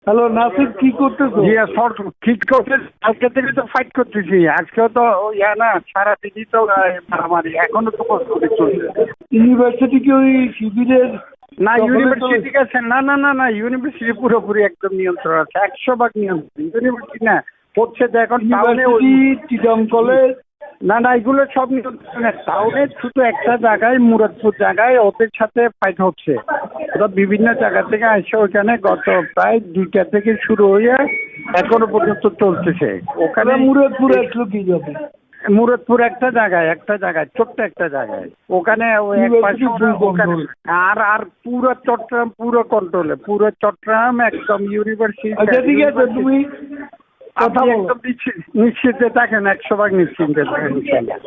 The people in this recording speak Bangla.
হ্যালো নাসির, কি করতেছো? জি শর্ট ঠিক করতে কালকে থেকে তো ফাইট করতেছি। আজকেও তো না সারাদিনই তো মারামারি, এখনো তো প্রস্তুতি চলছে। ইউনিভার্সিটি কি ওই শিবিরের না দখলে ইউনিভার্সিটি চলে? আছে, না না না না ইউনিভার্সিটি পুরোপুরি একদম নিয়ন্ত্রণ আছে, 100% নিয়ন্ত্রণ। ইউনিভার্সিটি না হচ্ছে তো এখন টাউনে ইউনিভার্সিটি, চিটং কলেজ। না না এগুলো সব নিয়ন্ত্রণে। টাউনে শুধু একটা জায়গায়, মুরাদপুর জায়গায় ওদের সাথে ফাইট হচ্ছে। ওরা বিভিন্ন জায়গা থেকে আসছে ওইখানে, গত প্রায় 2টা থেকে শুরু হয়ে এখনো পর্যন্ত চলতেছে ওখানে। মুরাদপুরে আসলো কি যাবে? মুরাদপুর একটা জায়গায় ছোট্ট একটা জায়গায়, ওখানে ওই এক পাশে ওখানে। আর আর পুরো চট্টগ্রাম পুরো কন্ট্রোলে, পুরো চট্টগ্রাম একদম ইউনিভার্সিটি। আচ্ছা ঠিক আছে, তুমি কথা আপনি বলো। একদম নিশ্চিন্তে থাকেন, 100% নিশ্চিন্তে থাকেন ইনশাল্লাহ।